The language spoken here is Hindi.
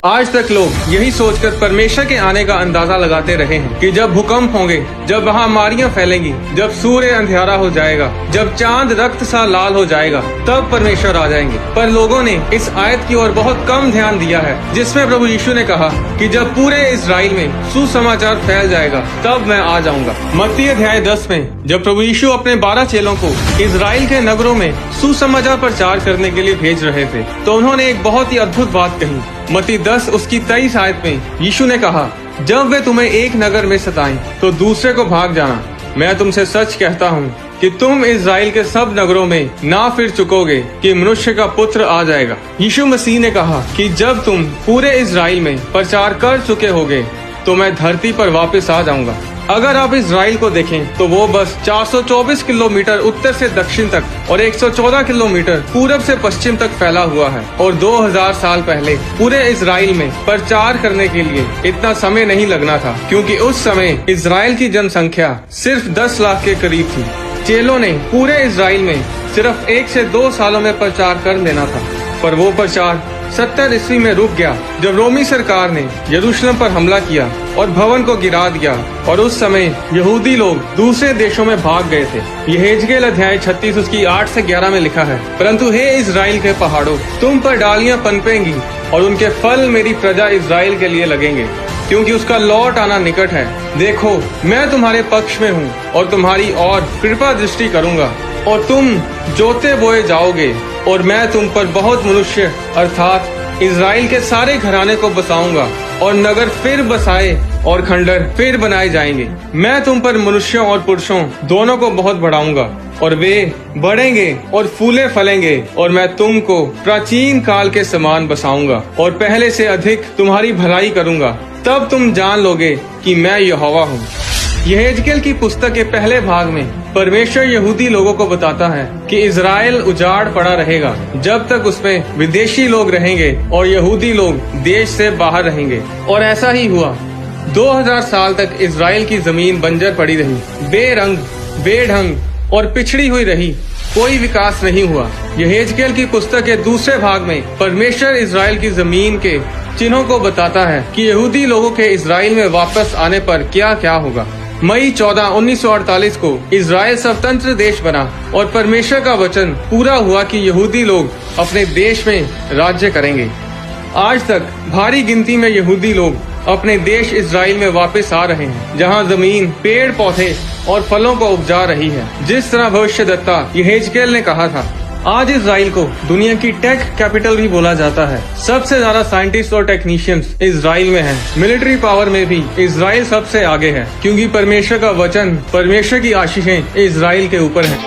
आज तक लोग यही सोचकर परमेश्वर के आने का अंदाजा लगाते रहे हैं कि जब भूकंप होंगे, जब महामारियां फैलेंगी, जब सूर्य अंधियारा हो जाएगा, जब चांद रक्त सा लाल हो जाएगा, तब परमेश्वर आ जाएंगे। पर लोगों ने इस आयत की ओर बहुत कम ध्यान दिया है जिसमें प्रभु यीशु ने कहा कि जब पूरे इजराइल में सुसमाचार फैल जाएगा तब मैं आ जाऊंगा। मत्ती अध्याय 10 में जब प्रभु यीशु अपने 12 चेलों को इजराइल के नगरों में सुसमाचार प्रचार करने के लिए भेज रहे थे तो उन्होंने एक बहुत ही अद्भुत बात कही। मत्ती 10 उसकी 23 आयत में यीशु ने कहा, जब वे तुम्हें एक नगर में सताएं तो दूसरे को भाग जाना। मैं तुमसे सच कहता हूँ कि तुम इजराइल के सब नगरों में ना फिर चुकोगे कि मनुष्य का पुत्र आ जाएगा। यीशु मसीह ने कहा कि जब तुम पूरे इजराइल में प्रचार कर चुके होगे तो मैं धरती पर वापस आ जाऊंगा। अगर आप इजराइल को देखें तो वो बस 424 किलोमीटर उत्तर से दक्षिण तक और 114 किलोमीटर पूरब से पश्चिम तक फैला हुआ है और 2000 साल पहले पूरे इजराइल में प्रचार करने के लिए इतना समय नहीं लगना था, क्योंकि उस समय इजराइल की जनसंख्या सिर्फ 10 लाख के करीब थी। चेलों ने पूरे इजराइल में सिर्फ 1 से 2 सालों में प्रचार कर लेना था, पर वो प्रचार 70 ईस्वी में रुक गया जब रोमी सरकार ने यरूशलेम पर हमला किया और भवन को गिरा दिया और उस समय यहूदी लोग दूसरे देशों में भाग गए थे। यहेजकेल अध्याय 36 उसकी 8 से 11 में लिखा है, परंतु हे इजराइल के पहाड़ों, तुम पर डालियां पनपेंगी और उनके फल मेरी प्रजा इजराइल के लिए लगेंगे, क्योंकि उसका लौट आना निकट है। देखो, मैं तुम्हारे पक्ष में हूँ और तुम्हारी और कृपा दृष्टि करूँगा और तुम जोते बोए जाओगे और मैं तुम पर बहुत मनुष्य अर्थात इजराइल के सारे घराने को बसाऊंगा और नगर फिर बसाए और खंडर फिर बनाए जाएंगे। मैं तुम पर मनुष्यों और पुरुषों दोनों को बहुत बढ़ाऊंगा और वे बढ़ेंगे और फूले फलेंगे और मैं तुमको प्राचीन काल के समान बसाऊंगा और पहले से अधिक तुम्हारी भलाई करूंगा। तब तुम जान लोगे कि मैं यहोवा हूँ। यहेजकेल की पुस्तक के पहले भाग में परमेश्वर यहूदी लोगों को बताता है कि इजराइल उजाड़ पड़ा रहेगा जब तक उसमें विदेशी लोग रहेंगे और यहूदी लोग देश से बाहर रहेंगे। और ऐसा ही हुआ। 2000 साल तक इजराइल की जमीन बंजर पड़ी रही, बेरंग, बेढंग और पिछड़ी हुई रही, कोई विकास नहीं हुआ। यहेजकेल की पुस्तक के दूसरे भाग में परमेश्वर इजराइल की जमीन के चिन्हों को बताता है कि यहूदी लोगों के इजराइल में वापस आने पर क्या क्या होगा। मई 14, 1948 को इजराइल स्वतंत्र देश बना और परमेश्वर का वचन पूरा हुआ कि यहूदी लोग अपने देश में राज्य करेंगे। आज तक भारी गिनती में यहूदी लोग अपने देश इजराइल में वापस आ रहे हैं, जहां जमीन पेड़ पौधे और फलों को उपजा रही है, जिस तरह भविष्यद्वक्ता यहेजकेल ने कहा था। आज इजराइल को दुनिया की टेक कैपिटल भी बोला जाता है। सबसे ज्यादा साइंटिस्ट और टेक्नीशियंस इजराइल में हैं। मिलिट्री पावर में भी इजराइल सबसे आगे है, क्योंकि परमेश्वर का वचन, परमेश्वर की आशीषें इजराइल के ऊपर है।